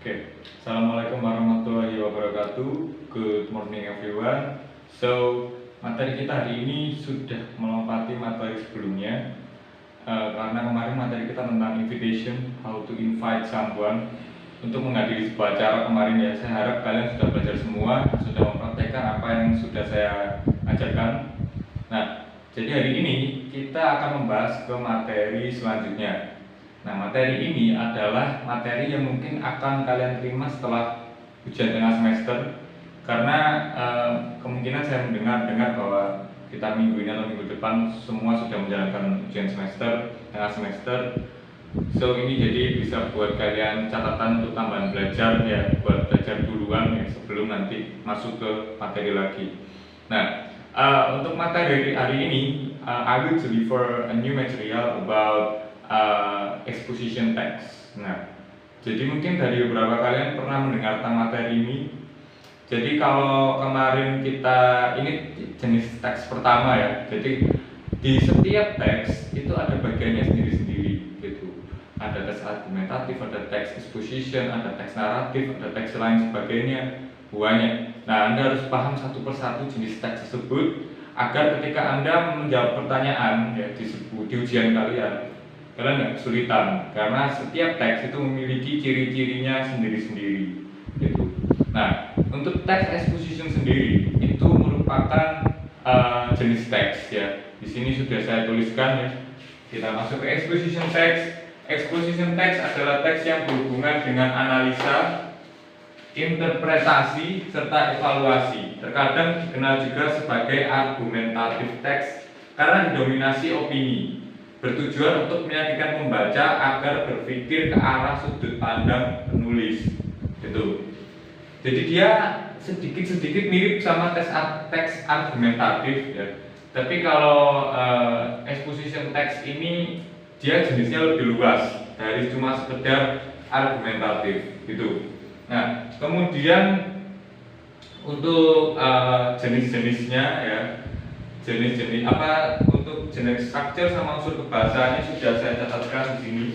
Okay, Assalamualaikum warahmatullahi wabarakatuh. Good morning everyone. So, materi kita hari ini sudah melompati materi sebelumnya. Karena kemarin materi kita tentang invitation, how to invite someone untuk menghadiri sebuah acara kemarin ya. Saya harap kalian sudah belajar semua, sudah mempraktekkan apa yang sudah saya ajarkan. Nah, jadi hari ini kita akan membahas ke materi selanjutnya. Nah, materi ini adalah materi yang mungkin akan kalian terima setelah ujian tengah semester, karena kemungkinan saya mendengar bahwa kita minggu ini atau minggu depan semua sudah menjalankan ujian semester, tengah semester. So ini jadi bisa buat kalian catatan untuk tambahan belajar ya, buat belajar duluan ya sebelum nanti masuk ke materi lagi. Nah, untuk materi hari ini, I will deliver a new material about exposition text. Nah, jadi mungkin dari beberapa kalian pernah mendengar tentang materi ini. Jadi kalau kemarin kita ini jenis teks pertama ya. Jadi di setiap teks itu ada bagiannya sendiri-sendiri gitu. Ada teks argumentatif, ada teks exposition, ada teks naratif, ada teks lain sebagainya, banyak. Nah, Anda harus paham satu persatu jenis teks tersebut agar ketika Anda menjawab pertanyaan ya di ujian kalian nggak kesulitan, karena setiap teks itu memiliki ciri-cirinya sendiri-sendiri gitu. Nah, untuk teks exposition sendiri itu merupakan jenis teks ya. Di sini sudah saya tuliskan ya. Kita masuk ke exposition text. Exposition text adalah teks yang berhubungan dengan analisa, interpretasi, serta evaluasi. Terkadang dikenal juga sebagai argumentative text karena didominasi opini, bertujuan untuk meyakinkan pembaca agar berpikir ke arah sudut pandang penulis gitu. Jadi dia sedikit-sedikit mirip sama teks argumentatif ya. Tapi kalau exposition text ini dia jenisnya lebih luas dari cuma sekedar argumentatif gitu. Nah, kemudian untuk jenis-jenisnya ya, jenis-jenis apa untuk jenis structure sama unsur kebahasaannya sudah saya catatkan di sini.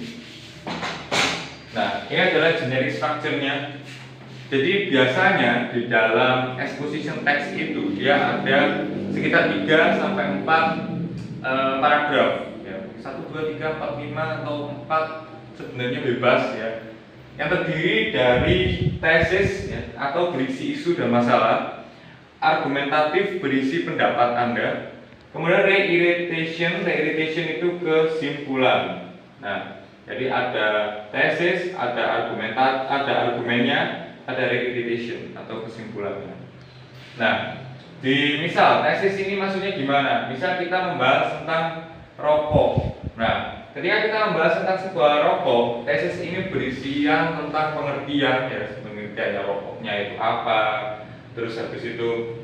Nah, ini adalah generic structure-nya. Jadi biasanya di dalam exposition text itu dia ada sekitar 3 sampai 4 paragraf ya. 1 2 3 4 5 atau 4 sebenarnya bebas ya. Yang terdiri dari tesis ya, atau berisi isu dan masalah, argumentatif berisi pendapat Anda, kemudian re-irritation itu kesimpulan. Nah, jadi ada tesis, ada argumennya, ada re-irritation atau kesimpulannya. Nah, di misal tesis ini maksudnya gimana? Misal kita membahas tentang rokok. Nah, ketika kita membahas tentang sebuah rokok, tesis ini berisi yang tentang pengertian ya, pengertiannya rokoknya itu apa, terus habis itu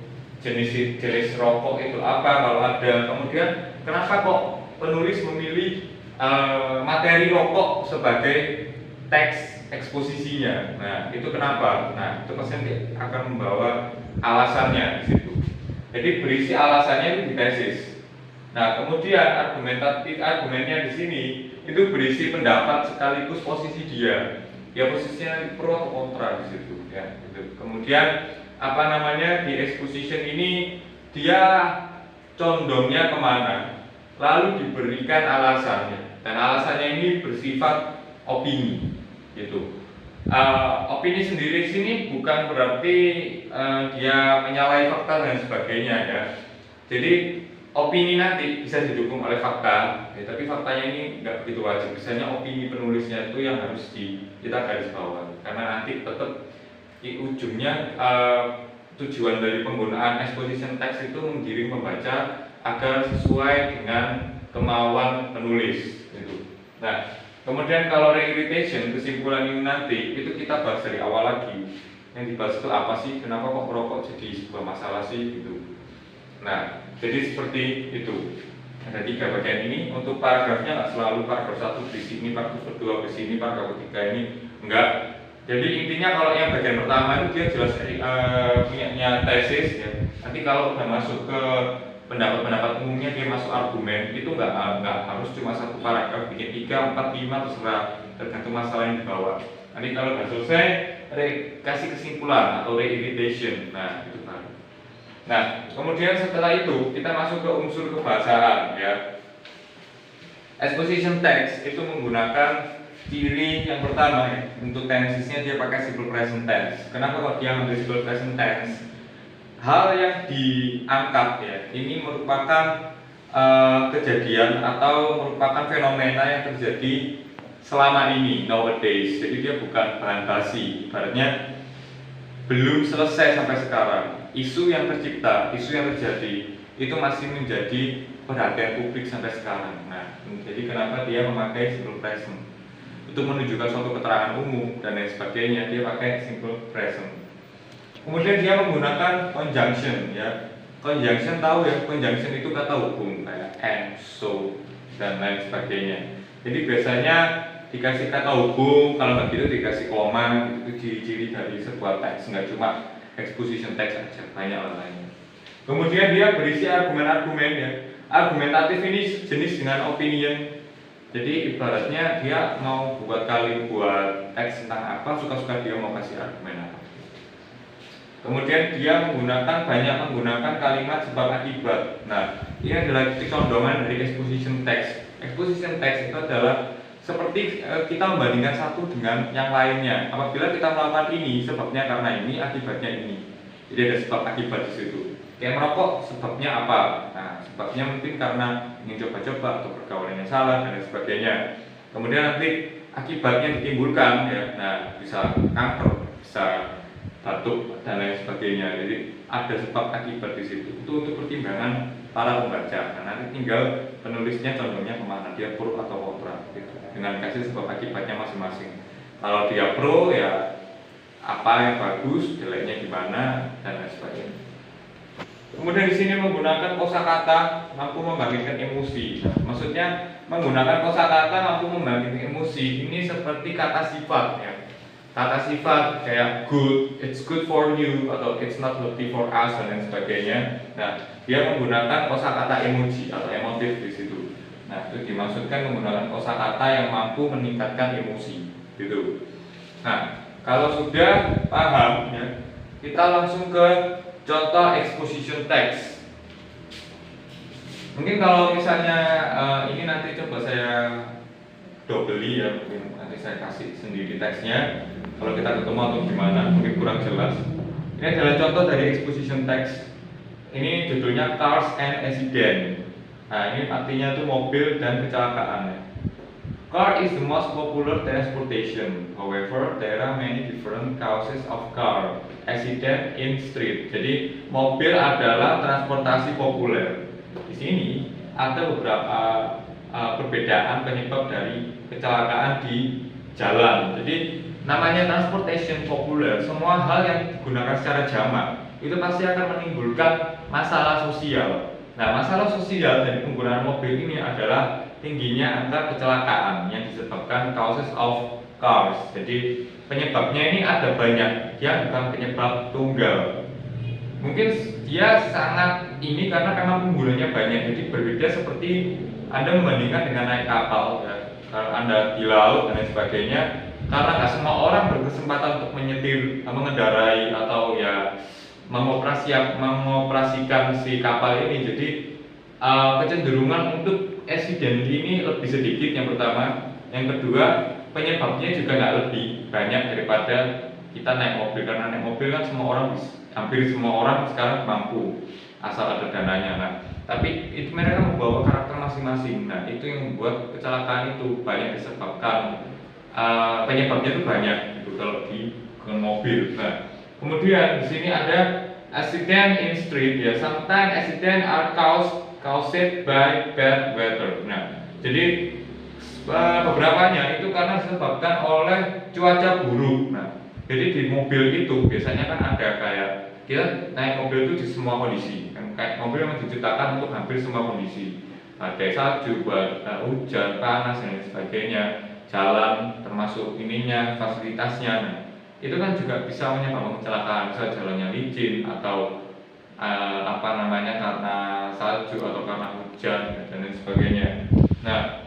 jenis rokok itu apa kalau ada, kemudian kenapa kok penulis memilih materi rokok sebagai teks eksposisinya. Nah, itu kenapa? Nah, itu pasti akan membawa alasannya di situ. Jadi berisi alasannya itu di tesis. Nah, kemudian argumennya di sini itu berisi pendapat sekaligus posisi dia. Ya posisinya pro atau kontra di situ ya. Gitu. Kemudian di exposition ini dia condongnya kemana, lalu diberikan alasannya, dan alasannya ini bersifat opini gitu. Opini sendiri di sini bukan berarti dia menyalahi fakta dan sebagainya ya. Jadi opini nanti bisa didukung oleh fakta ya, tapi faktanya ini nggak begitu wajib. Misalnya opini penulisnya itu yang harus kita garis bawah, karena nanti tetap di ujungnya tujuan dari penggunaan exposition text itu menggiring pembaca agar sesuai dengan kemauan penulis gitu. Nah, kemudian kalau re-irritation, kesimpulan ini nanti itu kita bahas dari awal lagi. Yang dibahas itu apa sih? Kenapa kok merokok jadi sebuah masalah sih gitu. Nah, jadi seperti itu. Ada 3 bagian ini. Untuk paragrafnya nggak selalu paragraf 1 di sini, paragraf kedua di sini, paragraf ketiga ini enggak. Jadi intinya kalau yang bagian pertama itu dia jelas punya tesis ya. Nanti kalau udah masuk ke pendapat umumnya, dia masuk argumen, itu nggak harus cuma 1 paragraf, bikin 3, 4, 5 terserah, tergantung masalah yang dibawa. Nanti kalau udah selesai, kasih kesimpulan atau re-irritation. Nah, itu baru. Nah, kemudian setelah itu kita masuk ke unsur kebahasaan ya. Exposition text itu menggunakan ciri yang pertama ya. Untuk tensesnya dia pakai simple present tense. Kenapa kok dia ambil simple present tense? Hal yang diangkat ya, ini merupakan kejadian atau merupakan fenomena yang terjadi selama ini, nowadays. Jadi dia bukan bahan basi, ibaratnya belum selesai sampai sekarang. Isu yang tercipta, isu yang terjadi itu masih menjadi perhatian publik sampai sekarang. Nah, jadi kenapa dia memakai simple present untuk menunjukkan suatu keterangan umum dan lain sebagainya, dia pakai simple present. Kemudian dia menggunakan conjunction ya. Conjunction tahu ya, conjunction itu kata hubung kayak and, so, dan lain sebagainya. Jadi biasanya dikasih kata hubung, kalau nggak gitu dikasih koma, itu ciri-ciri dari sebuah teks, nggak cuma exposition text aja, banyak lainnya. Kemudian dia berisi argumen-argumen ya. Argumentatif ini jenis dengan opinion. Jadi ibaratnya dia mau buat teks tentang apa, suka-suka dia mau kasih argumen apa. Kemudian dia banyak menggunakan kalimat sebab akibat. Nah, ini adalah condongan dari exposition text. Exposition text itu adalah seperti kita membandingkan satu dengan yang lainnya. Apabila kita melakukan ini, sebabnya karena ini, akibatnya ini. Jadi ada sebab akibat di situ. Kayak merokok, sebabnya apa? Nah, sebabnya mungkin karena ingin coba-coba atau pergaulannya salah dan lain sebagainya. Kemudian nanti akibatnya ditimbulkan ya. Nah, bisa kanker, bisa batuk dan lain sebagainya. Jadi ada sebab akibat di situ. Itu untuk pertimbangan para pembaca. Nah, nanti tinggal penulisnya contohnya kemana, dia pro atau kontra gitu. Dengan kasih sebab akibatnya masing-masing. Kalau dia pro ya apa yang bagus, jeleknya gimana dan lain sebagainya. Kemudian di sini menggunakan kosakata mampu membangkitkan emosi. Maksudnya menggunakan kosakata mampu membangkitkan emosi. Ini seperti kata sifat ya. Kata sifat kayak good, it's good for you, atau it's not healthy for us dan lain sebagainya. Nah, dia menggunakan kosakata emoji atau emotif di situ. Nah, itu dimaksudkan menggunakan kosakata yang mampu meningkatkan emosi, gitu. Nah, kalau sudah paham ya, kita langsung ke contoh exposition text. Mungkin kalau misalnya ini nanti coba saya dobeli ya, mungkin nanti saya kasih sendiri teksnya. Kalau kita ketemu atau gimana, mungkin kurang jelas. Ini adalah contoh dari exposition text. Ini judulnya Cars and Accident. Nah, ini artinya tuh mobil dan kecelakaan. Car is the most popular transportation. However, there are many different causes of car accident in street. Jadi, mobil adalah transportasi populer. Di sini ada beberapa perbedaan penyebab dari kecelakaan di jalan. Jadi namanya transportation populer, semua hal yang digunakan secara jamak itu pasti akan menimbulkan masalah sosial. Nah, masalah sosial dari penggunaan mobil ini adalah tingginya angka kecelakaan yang disebabkan causes of cars. Jadi penyebabnya ini ada banyak, dia bukan penyebab tunggal. Mungkin dia sangat ini karena memang penggunanya banyak. Jadi berbeda seperti Anda membandingkan dengan naik kapal ya. Kalau Anda di laut dan lain sebagainya, karena nggak semua orang berkesempatan untuk mengendarai atau ya mengoperasikan si kapal ini. Jadi kecenderungan untuk accident ini lebih sedikit yang pertama. Yang kedua, penyebabnya juga nggak lebih banyak daripada kita naik mobil, karena naik mobil kan hampir semua orang sekarang mampu asal ada dananya. Nah, tapi itu mereka membawa karakter masing-masing. Nah, itu yang membuat kecelakaan itu banyak disebabkan. Penyebabnya itu banyak gitu kalau di mobil. Nah, kemudian di sini ada accident in street ya. Sometimes accident are caused by bad weather. Nah, jadi beberapanya itu karena disebabkan oleh cuaca buruk. Nah, jadi di mobil itu biasanya kan ada kayak kita naik mobil itu di semua kondisi. Kan kayak mobil memang diciptakan untuk hampir semua kondisi. Ada salju, hujan, panas dan sebagainya. Jalan termasuk ininya, fasilitasnya. Nah, itu kan juga bisa menyebabkan kecelakaan, misalnya jalannya licin atau karena salju atau karena hujan dan lain sebagainya. Nah,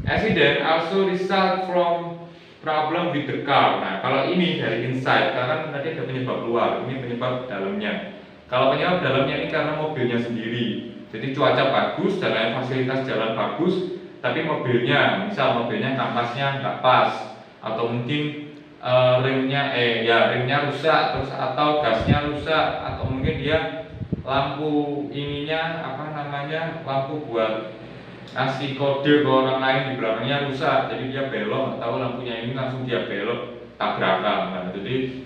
accident also result from problem with the car. Nah, kalau ini dari inside, karena tadi ada penyebab luar, ini penyebab dalamnya. Kalau penyebab dalamnya ini karena mobilnya sendiri. Jadi cuaca bagus, fasilitas jalan bagus, tapi mobilnya, misal mobilnya kampasnya nggak pas, atau mungkin remnya rusak, terus atau gasnya rusak, atau mungkin dia lampu ininya lampu buat kasih kode ke orang lain di belakangnya rusak, jadi dia belok atau lampunya ini langsung dia belok tabrakan. Nah, jadi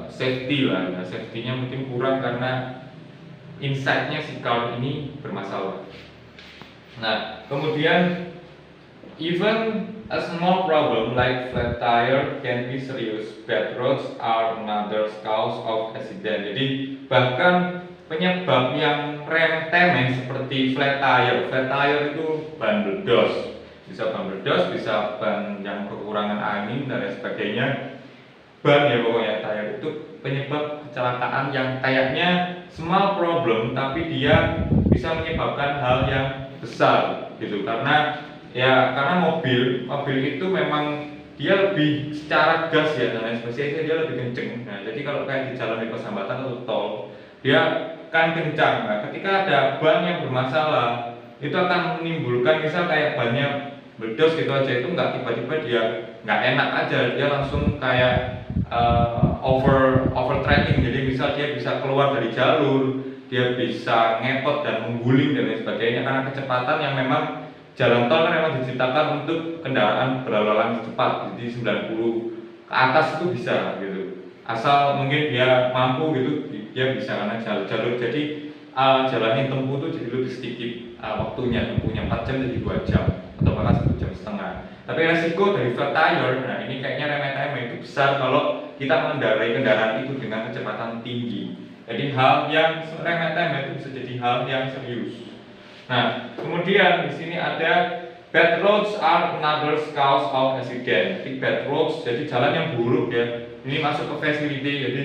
safety lah, nah, safety-nya mungkin kurang karena inside-nya si car ini bermasalah. Nah, kemudian even a small problem like flat tire can be serious. Bad roads are another cause of accident. Jadi bahkan penyebab yang remeh-temeh seperti flat tire itu ban meledos, bisa ban meledos, bisa ban yang kekurangan angin dan lain sebagainya. Ban ya pokoknya tire itu penyebab kecelakaan yang kayaknya small problem tapi dia bisa menyebabkan hal yang besar gitu, karena mobil itu memang dia lebih secara gas ya, dan lain sebagainya dia lebih kenceng. Nah, jadi kalau kayak di jalan di persahabatan atau tol dia kan kencang. Nah, ketika ada ban yang bermasalah itu akan menimbulkan misal kayak bannya meledos gitu aja, itu nggak tiba-tiba dia nggak enak aja, dia langsung kayak overtracking. Jadi misal dia bisa keluar dari jalur, dia bisa ngepot dan mengguling dan lain sebagainya karena kecepatan yang memang jalan tol kan memang diciptakan untuk kendaraan berlalu lintas cepat, jadi 90 ke atas itu bisa gitu, asal mungkin dia mampu gitu, dia bisa karena jalur jadi jalannya tempuh tuh jadi lebih sedikit waktunya, tempuhnya 4 jam jadi 2 jam atau bahkan 1 jam setengah. Tapi resiko dari flat tire, nah ini kayaknya remeh-temeh, itu besar kalau kita mengendarai kendaraan itu dengan kecepatan tinggi. Jadi hal yang remeh-temeh itu bisa jadi hal yang serius. Nah, kemudian di sini ada bad roads are another cause of accident. Jadi bad roads, jadi jalan yang buruk ya. Ini masuk ke facility, jadi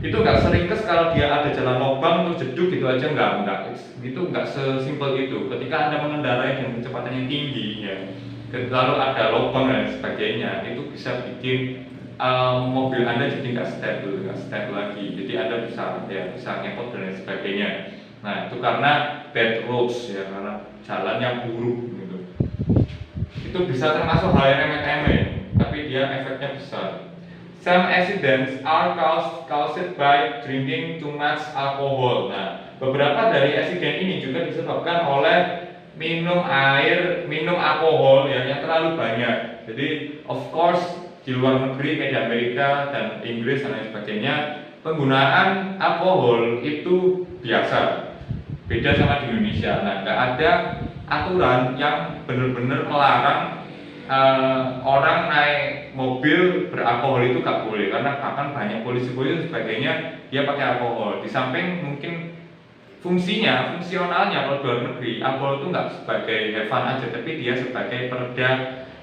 itu nggak seringkes kalau dia ada jalan lubang atau jeduk gitu aja, nggak sesimpel itu. Ketika Anda mengendarai dengan kecepatan yang tinggi ya, lalu ada lubang dan sebagainya, itu bisa bikin mobil Anda jadi nggak stabil lagi. Jadi Anda bisa ngepot dan lain sebagainya. Nah, itu karena bad roads ya, karena jalan yang buruk gitu. Itu bisa termasuk hal yang remeh-temeh, tapi dia efeknya besar. Some accidents are caused by drinking too much alcohol. Nah, beberapa dari accident ini juga disebabkan oleh minum alkohol ya, yang terlalu banyak. Jadi, of course, di luar negeri kayak di Amerika dan Inggris dan lain sebagainya, penggunaan alkohol itu biasa. Beda sama di Indonesia. Nah, nggak ada aturan yang benar-benar melarang orang naik mobil beralkohol, itu nggak boleh, karena bahkan banyak polisi sebagainya dia pakai alkohol. Di samping mungkin fungsionalnya kalau di luar negeri alkohol itu nggak sebagai have fun aja, tapi dia sebagai pereda.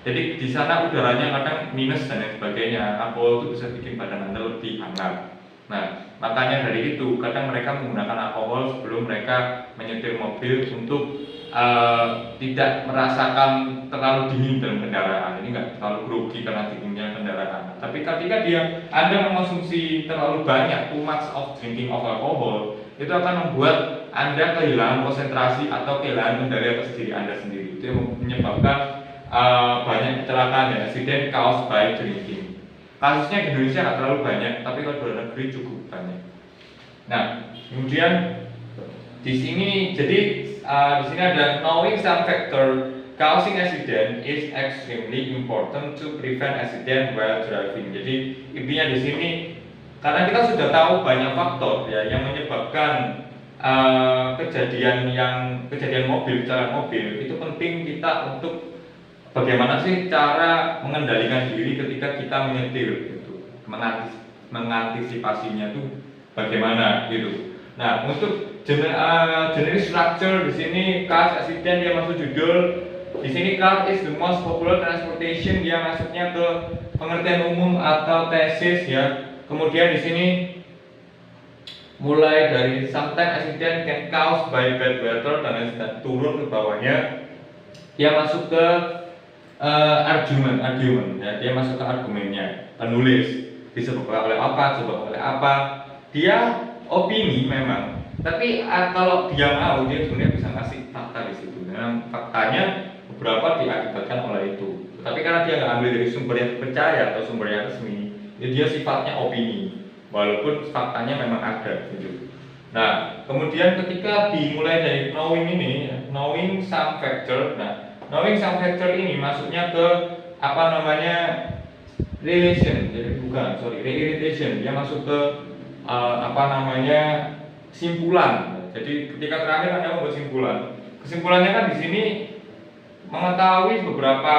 Jadi di sana udaranya kadang minus dan lain sebagainya. Alkohol itu bisa bikin badan Anda lebih hangat. Nah, makanya dari itu kadang mereka menggunakan alkohol sebelum mereka menyetir mobil untuk tidak merasakan terlalu dingin dalam kendaraan. Ini nggak terlalu grogi karena dinginnya kendaraan. Tapi ketika Anda mengonsumsi terlalu banyak, too much of drinking of alcohol, itu akan membuat Anda kehilangan konsentrasi atau kehilangan kendali atas diri Anda sendiri. Itu yang menyebabkan banyak kecelakaan dan accident caused by drinking. Kasusnya di Indonesia nggak terlalu banyak, tapi kalau di luar negeri cukup banyak. Nah, kemudian di sini ada knowing some factor causing accident is extremely important to prevent accident while driving. Jadi intinya di sini karena kita sudah tahu banyak faktor ya yang menyebabkan kejadian mobil, kecelakaan mobil, itu penting kita untuk bagaimana sih cara mengendalikan diri ketika kita menyetir gitu, mengantisipasinya tuh bagaimana gitu. Nah, untuk jenis structure di sini cars accident dia masuk judul. Di sini car is the most popular transportation, dia masuknya ke pengertian umum atau tesis ya. Kemudian di sini mulai dari sometimes accident can caused by bad weather dan turun ke bawahnya. Dia masuk ke argumen ya, dia masuk ke argumennya penulis, disebabkan oleh apa, dia opini memang, tapi kalau dia mau, dia sebenarnya bisa ngasih fakta di situ. Nah, faktanya beberapa diakibatkan oleh itu, tapi karena dia nggak ambil dari sumber yang percaya atau sumber yang resmi, ya dia sifatnya opini walaupun faktanya memang ada gitu. Nah, kemudian ketika dimulai dari knowing some factor. Nah, knowing some factor ini masuknya ke apa namanya relation, jadi relation. Dia masuk ke apa namanya simpulan. Jadi ketika terakhir Anda membuat simpulan, kesimpulannya kan di sini mengetahui beberapa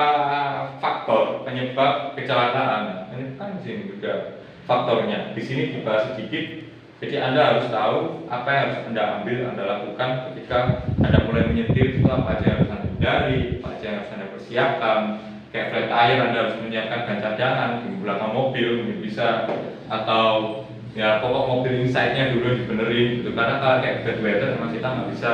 faktor penyebab kecelakaan. Ini kan di sini juga faktornya. Di sini dibahas sedikit. Jadi Anda harus tahu apa yang harus Anda ambil, Anda lakukan ketika Anda mulai menyetir, itu apa aja yang harus Anda hindari, apa aja yang harus Anda persiapkan. Kayak flat tire, Anda harus menyiapkan ban cadangan di belakang mobil mungkin bisa, atau ya pokok mobil inside-nya dulu dibenerin gitu. Karena kalau kayak bad weather memang kita nggak bisa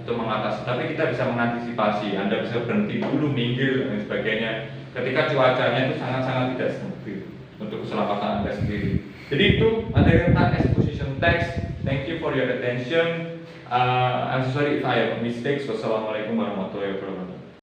untuk mengatasi, tapi kita bisa mengantisipasi. Anda bisa berhenti dulu, minggir dan sebagainya ketika cuacanya itu sangat-sangat tidak stabil untuk keselamatan Anda sendiri. Jadi itu materi tentang exposition text. Thank you for your attention. I'm sorry if I have mistakes. Wassalamualaikum warahmatullahi wabarakatuh.